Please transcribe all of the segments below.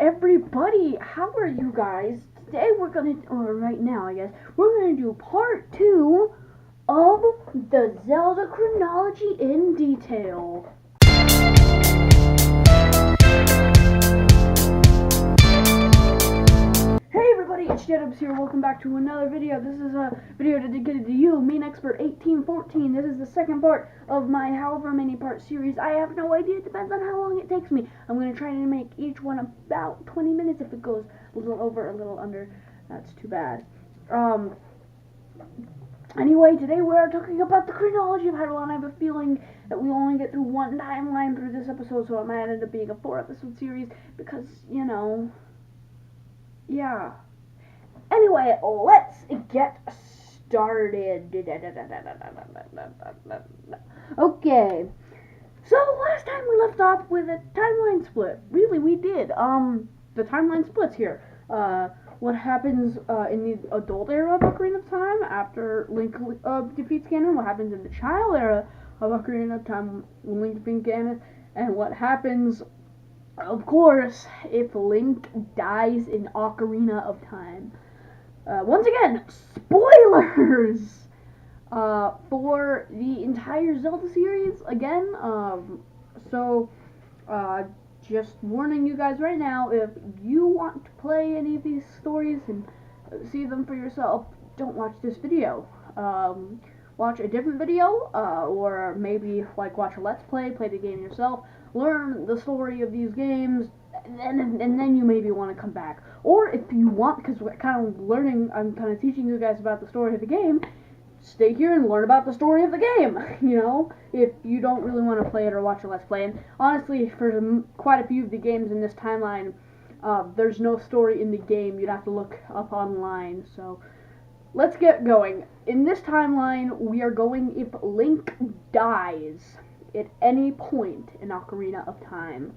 everybody, how are you guys? Today we're gonna, or right now I guess, we're gonna do part 2 of the Zelda chronology in detail. Hey everybody, it's jdubs here, welcome back to another video. This is a video dedicated to you, Mean Expert 1814. This is the second part of my however many part series. I have no idea, it depends on how long it takes me. I'm going to try to make each one about 20 minutes. If it goes a little over, a little under, that's too bad. Anyway, today we are talking about the chronology of Hyrule, and I have a feeling that we only get through one timeline through this episode, so it might end up being a 4-episode series, because, you know, yeah. Anyway, let's get started. Okay. So last time we left off with a timeline split. Really, we did. The timeline splits here. What happens in the adult era of Ocarina of Time after Link defeats Ganon? What happens in the child era of Ocarina of Time when Link defeats Ganon? And what happens, of course, if Link dies in Ocarina of Time? Once again, spoilers for the entire Zelda series. Again, just warning you guys right now, if you want to play any of these stories and see them for yourself, don't watch this video. Watch a different video, or maybe watch a Let's Play, play the game yourself, learn the story of these games, and then you maybe want to come back. Or if you want, because I'm kind of teaching you guys about the story of the game, stay here and learn about the story of the game, you know, if you don't really want to play it or watch a Let's Play. And honestly, for quite a few of the games in this timeline, there's no story in the game. You'd have to look up online, so let's get going. In this timeline, we are going if Link dies at any point in Ocarina of Time.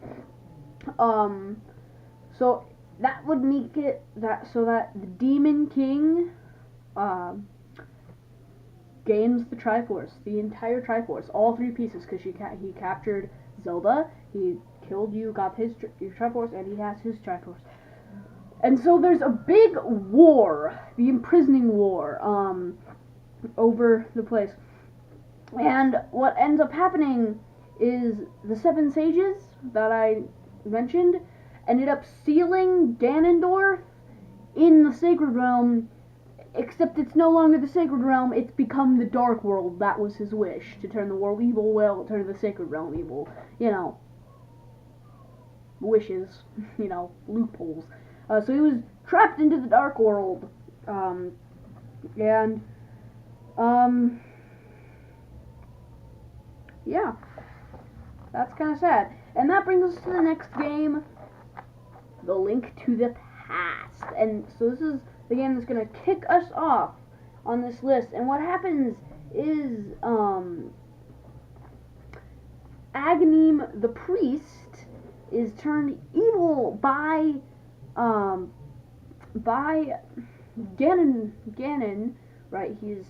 So that would make it so that the Demon King, gains the Triforce, the entire Triforce, all 3 pieces, because he captured Zelda, he killed you, got your Triforce, and he has his Triforce. And so there's a big war, the imprisoning war, over the place. And what ends up happening is the 7 sages that I mentioned ended up sealing Ganondorf in the Sacred Realm, except it's no longer the Sacred Realm, it's become the Dark World. That was his wish, to turn the world evil, well, turn the Sacred Realm evil. You know, wishes, you know, loopholes. So he was trapped into the Dark World, yeah, that's kind of sad. And that brings us to the next game, The Link to the Past. And so this is the game that's going to kick us off on this list. And what happens is, Aghanim the priest is turned evil by Ganon, right? He's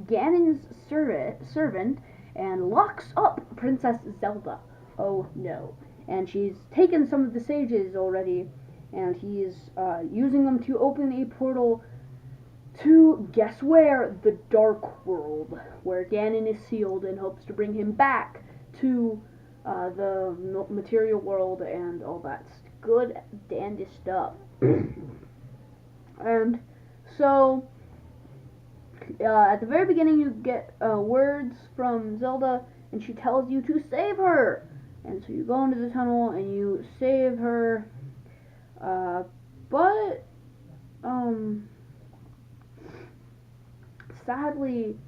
Ganon's servant, and locks up Princess Zelda. Oh no. And she's taken some of the sages already, and he's using them to open a portal to, guess where? The Dark World, where Ganon is sealed, and hopes to bring him back to the material world and all that good dandy stuff. And so, at the very beginning you get words from Zelda, and she tells you to save her. And so you go into the tunnel and you save her, but sadly,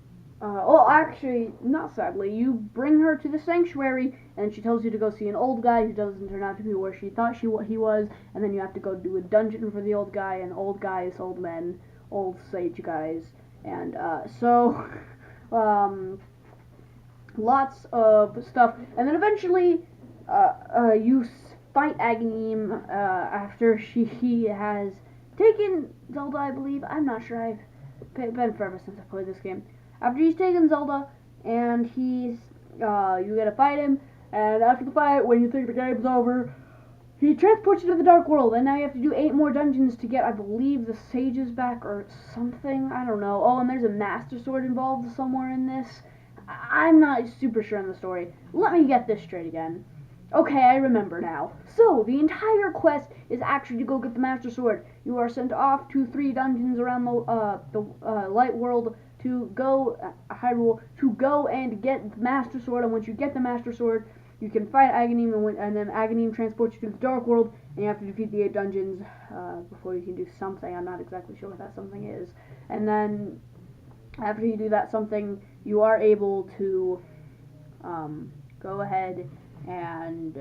well, actually, not sadly, you bring her to the sanctuary, and she tells you to go see an old guy who doesn't turn out to be where she thought he was, and then you have to go do a dungeon for the old guy, and old guys, old men, old sage guys, and lots of stuff, and then eventually, you fight Aghanim, after he has taken Zelda, I believe. I'm not sure, I've been forever since I played this game. After he's taken Zelda, and you gotta fight him, and after the fight, when you think the game's over, he transports you to the Dark World, and now you have to do 8 more dungeons to get, I believe, the sages back or something. I don't know. Oh, and there's a Master Sword involved somewhere in this. I'm not super sure in the story. Let me get this straight again. Okay, I remember now. So, the entire quest is actually to go get the Master Sword. You are sent off to 3 dungeons around the Light World to go, Hyrule, to go and get the Master Sword, and once you get the Master Sword, you can fight Aghanim, and then Aghanim transports you to the Dark World, and you have to defeat the 8 dungeons before you can do something. I'm not exactly sure what that something is. And then, after you do that something, you are able to go ahead and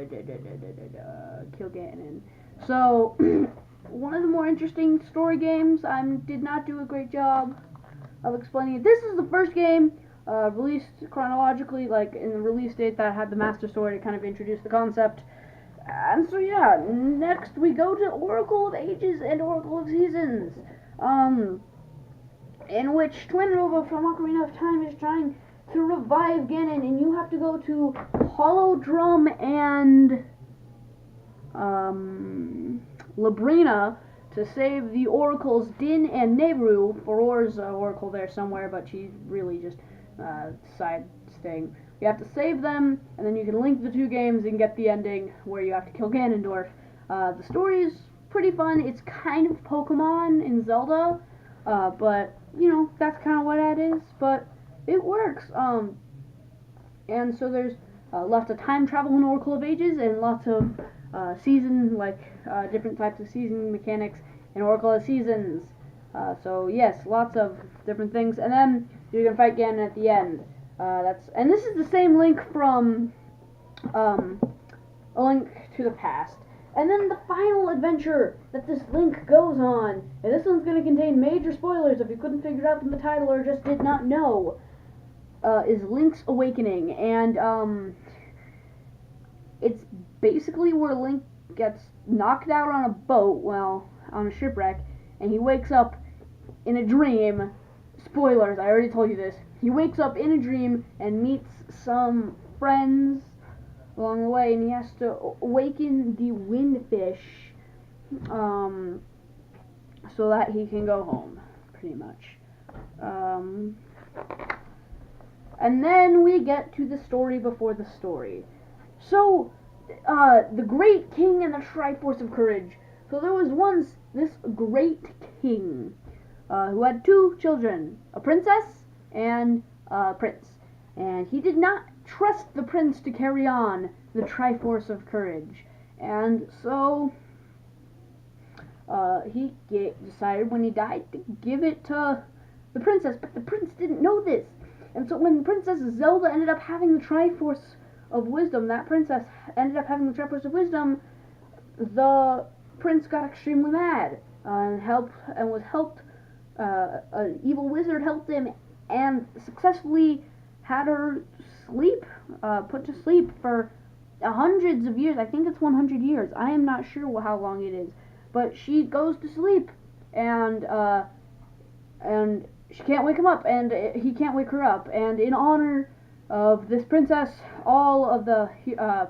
kill Ganon. So, one of the more interesting story games. I did not do a great job of explaining it. This is the first game released chronologically, like in the release date that had the Master Sword. It kind of introduced the concept. And so yeah, next we go to Oracle of Ages and Oracle of Seasons, in which Twin Robo from Ocarina of Time is trying to revive Ganon, and you have to go to Hollow Drum and Labrina to save the oracles Din and Nebru. Farore's oracle there somewhere, but she's really just side thing. You have to save them, and then you can link the 2 games and get the ending where you have to kill Ganondorf. The story is pretty fun. It's kind of Pokemon in Zelda, but you know, that's kind of what that is. But it works. And so there's lots of time travel in Oracle of Ages, and lots of season, like different types of season mechanics in Oracle of Seasons. So yes, lots of different things, and then you can fight Ganon at the end. And this is the same link from A Link to the Past. And then the final adventure that this link goes on, and this one's going to contain major spoilers if you couldn't figure it out from the title or just did not know, is Link's Awakening. And it's basically where Link gets knocked out on a boat, well, on a shipwreck, and he wakes up in a dream. Spoilers, I already told you this. He wakes up in a dream and meets some friends along the way, and he has to awaken the windfish so that he can go home, pretty much. And then we get to the story before the story. So, the Great King and the Triforce of Courage. So there was once this great king who had 2 children, a princess and a prince. And he did not trust the prince to carry on the Triforce of Courage. And so he decided when he died to give it to the princess, but the prince didn't know this. And so when Princess Zelda ended up having the Triforce of Wisdom, that princess ended up having the Triforce of Wisdom, the prince got extremely mad and was helped. An evil wizard helped him and successfully had her put to sleep for hundreds of years. I think it's 100 years. I am not sure how long it is, but she goes to sleep and she can't wake him up, and he can't wake her up. And in honor of this princess, all of the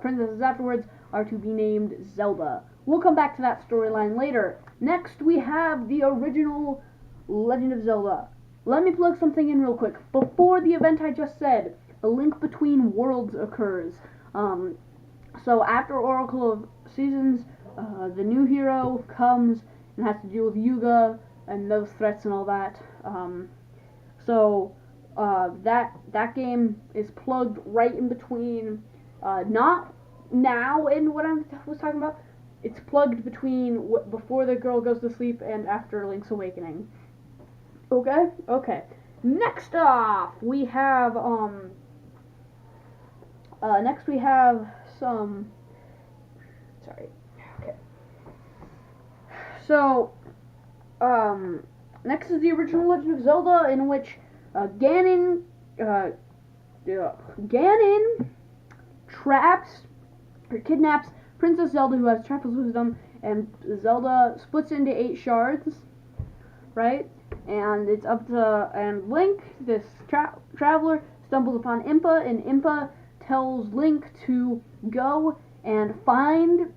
princesses afterwards are to be named Zelda. We'll come back to that storyline later. Next, we have the original Legend of Zelda. Let me plug something in real quick. Before the event I just said, a link between worlds occurs. So after Oracle of Seasons, the new hero comes and has to deal with Yuga and those threats and all that. That game is plugged right in between, not now in what I was talking about. It's plugged between before the girl goes to sleep and after Link's Awakening. Okay? Okay. Next off, we have, some, sorry, okay. So, next is the original Legend of Zelda, in which, Ganon kidnaps Princess Zelda, who has Triforce Wisdom, and Zelda splits into 8 shards, right? And it's up to, and Link, this traveler, stumbles upon Impa, and Impa tells Link to go and find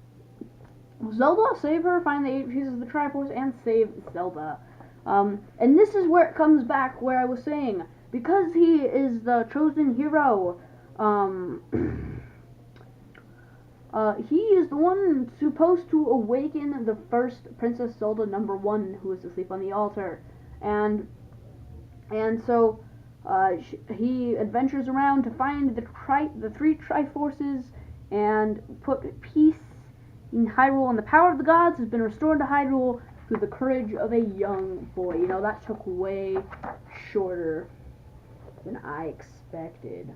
Zelda, save her, find the 8 pieces of the Triforce, and save Zelda. And this is where it comes back where I was saying, because he is the chosen hero, he is the one supposed to awaken the first Princess Zelda #1 who is asleep on the altar. And so he adventures around to find the 3 Triforces and put peace in Hyrule, and the power of the gods has been restored to Hyrule through the courage of a young boy. You know, that took way shorter than I expected.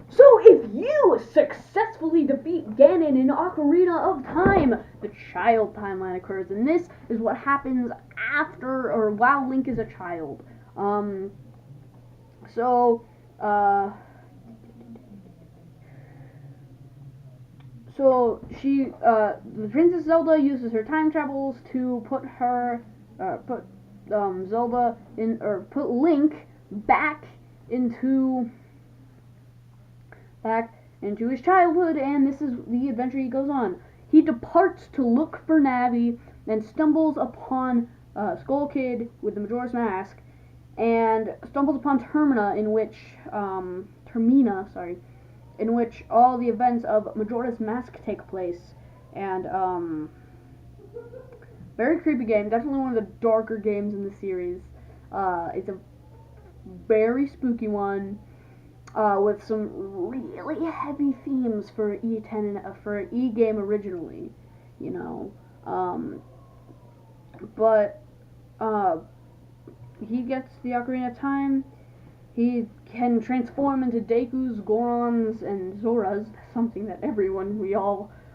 So if you successfully defeat Ganon in Ocarina of Time, the child timeline occurs, and this is what happens after or while Link is a child. So the Princess Zelda uses her time travels to put Zelda in, or put Link back into his childhood, and this is the adventure he goes on. He departs to look for Navi and stumbles upon Skull Kid with the Majora's Mask, and stumbles upon Termina, in which all the events of Majora's Mask take place. And very creepy game, definitely one of the darker games in the series. It's a very spooky one, with some really heavy themes for for E-game originally, you know. But he gets the Ocarina of Time. He can transform into Deku's, Goron's, and Zora's, something that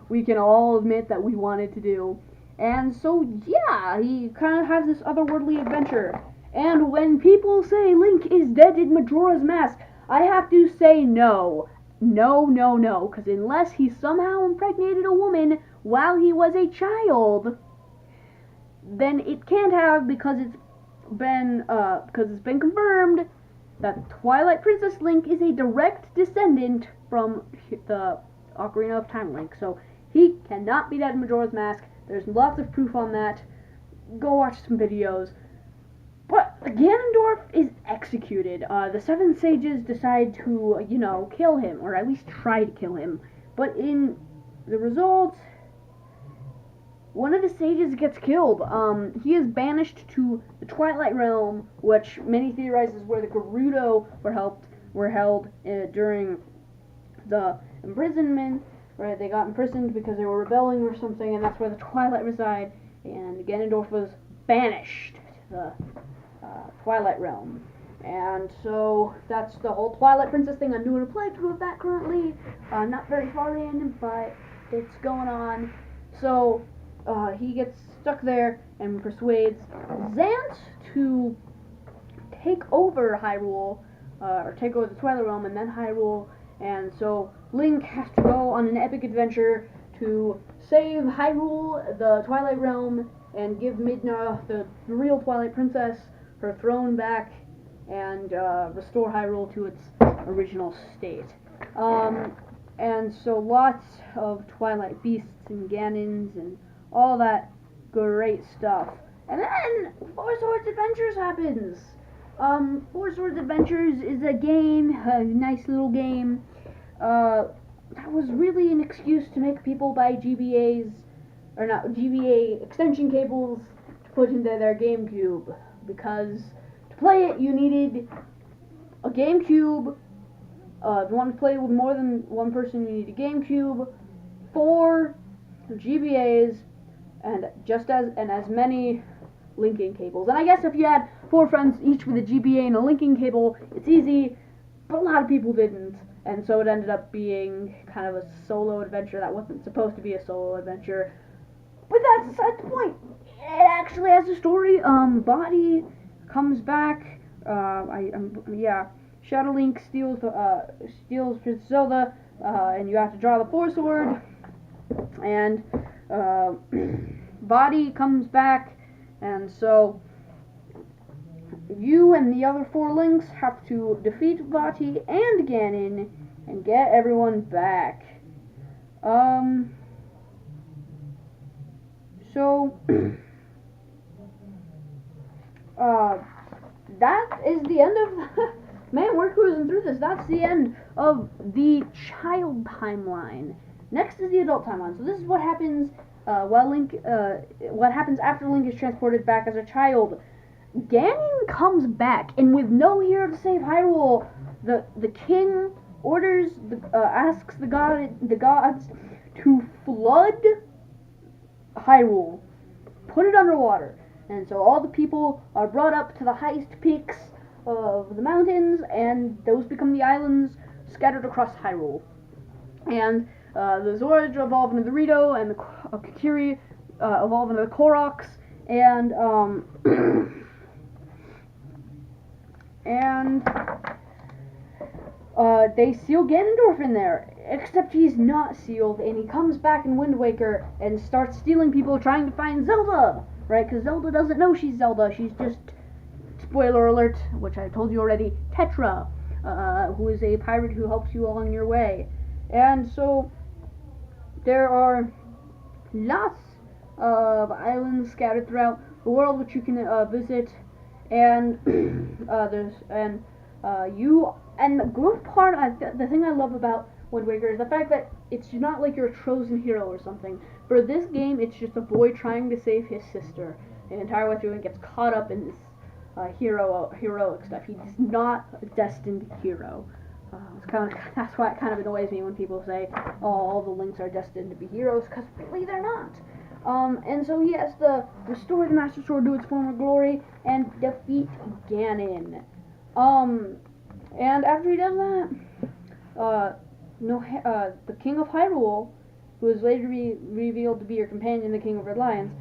we can all admit that we wanted to do. And so, yeah, he kind of has this otherworldly adventure. And when people say Link is dead in Majora's Mask, I have to say no. No, because unless he somehow impregnated a woman while he was a child, then it can't have, because it's been confirmed that Twilight Princess Link is a direct descendant from the Ocarina of Time Link. So he cannot be dead in Majora's Mask. There's lots of proof on that. Go watch some videos. But Ganondorf is executed. The 7 sages decide to, kill him, or at least try to kill him. But in the result, one of the sages gets killed. He is banished to the Twilight Realm, which many theorize is where the Gerudo were held during the imprisonment. Right, they got imprisoned because they were rebelling or something, and that's where the Twilight reside. And Ganondorf was banished to the Twilight Realm. And so that's the whole Twilight Princess thing. I'm doing a playthrough of that currently. Not very far in, but it's going on. So he gets stuck there and persuades Zant to take over Hyrule, or take over the Twilight Realm and then Hyrule. And so Link has to go on an epic adventure to save Hyrule, the Twilight Realm, and give Midna, the real Twilight Princess, her throne back, and restore Hyrule to its original state. And so lots of Twilight Beasts and Ganons and all that great stuff. And then Four Swords Adventures happens. Four Swords Adventures is a game, a nice little game, that was really an excuse to make people buy GBA extension cables to put into their GameCube, because to play it you needed a GameCube. If you wanted to play with more than one person, you needed a GameCube, 4 GBAs, and as many linking cables. And I guess if you had 4 friends each with a GBA and a linking cable, it's easy, but a lot of people didn't, and so it ended up being kind of a solo adventure that wasn't supposed to be a solo adventure. But that's beside the point. It actually has a story. Body comes back. Shadow Link steals Princess Zelda, and you have to draw the Four Sword. And Body comes back, and so you and the other 4 Links have to defeat Vati and Ganon and get everyone back. So, that is the end of. Man, we're cruising through this. That's the end of the child timeline. Next is the adult timeline. So this is what happens while Link. What happens after Link is transported back as a child. Ganon comes back, and with no hero to save Hyrule, the king orders asks the gods to flood Hyrule, put it underwater, and so all the people are brought up to the highest peaks of the mountains, and those become the islands scattered across Hyrule. And the Zords evolve into the Rito, and the Kokiri evolve into the Koroks, and they seal Ganondorf in there, except he's not sealed, and he comes back in Wind Waker and starts stealing people trying to find Zelda, right? Because Zelda doesn't know she's Zelda. She's just, spoiler alert, which I told you already, Tetra, who is a pirate who helps you along your way. And so there are lots of islands scattered throughout the world which you can visit, and the good part, the thing I love about Wind Waker is the fact that it's not like you're a chosen hero or something. For this game, it's just a boy trying to save his sister the entire way through and gets caught up in this heroic stuff. He's not a destined hero. That's why it kind of annoys me when people say, "Oh, all the Links are destined to be heroes," because really they're not. And so he has to restore the Master Sword to its former glory and defeat Ganon. And after he does that, the King of Hyrule, who is later revealed to be your companion, the King of Red Lions,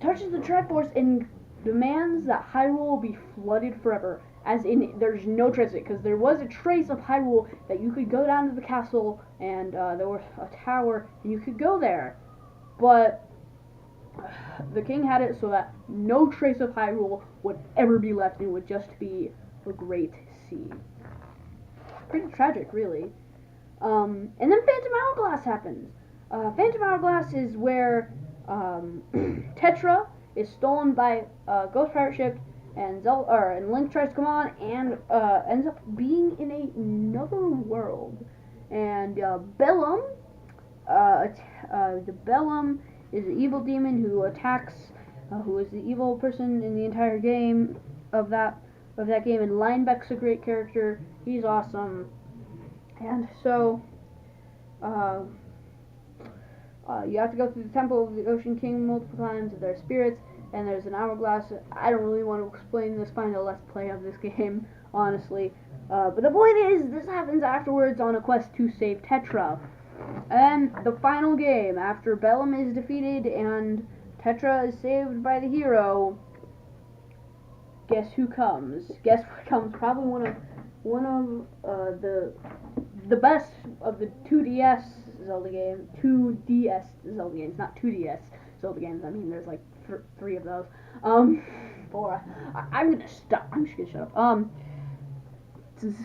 touches the Triforce and demands that Hyrule be flooded forever. As in, there's no trace of it, because there was a trace of Hyrule that you could go down to the castle, and there was a tower, and you could go there. But the king had it so that no trace of Hyrule would ever be left, and it would just be a great sea. Pretty tragic, really. And then Phantom Hourglass happens. Phantom Hourglass is where Tetra is stolen by a ghost pirate ship, and Link tries to come on and ends up being in another world. And Bellum, the Bellum is an evil demon who attacks, who is the evil person in the entire game of that game. And Linebeck's a great character. He's awesome. And so you have to go through the Temple of the Ocean King multiple times. There are spirits, and there's an hourglass. I don't really want to explain this. Find a Let's Play of this game, honestly. But the point is, this happens afterwards on a quest to save Tetra. And the final game, after Bellum is defeated and Tetra is saved by the hero, guess who comes? Guess what comes? Probably one of the best of the 2DS Zelda games. 2DS Zelda games, not 2DS Zelda games. I mean, there's like three of those. Four. I'm gonna stop. I'm just gonna shut up.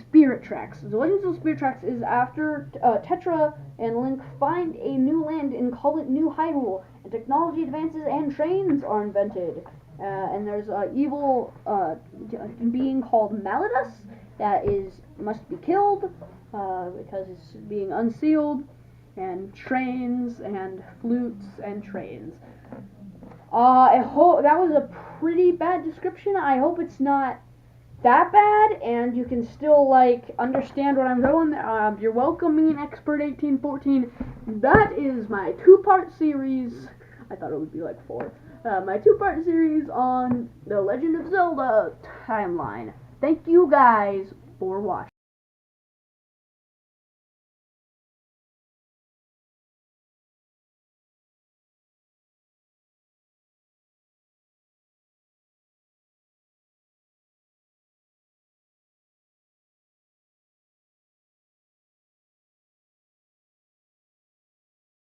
Spirit Tracks. The Legends of Spirit Tracks is after Tetra and Link find a new land and call it New Hyrule, and technology advances and trains are invented. And there's an evil being called Malladus that must be killed because it's being unsealed, and trains and flutes and trains. I hope that was a pretty bad description. I hope it's not that bad, and you can still understand what I'm doing. You're welcome, me and Expert 1814. That is my two-part series. I thought it would be like 4. My two-part series on the Legend of Zelda timeline. Thank you guys for watching.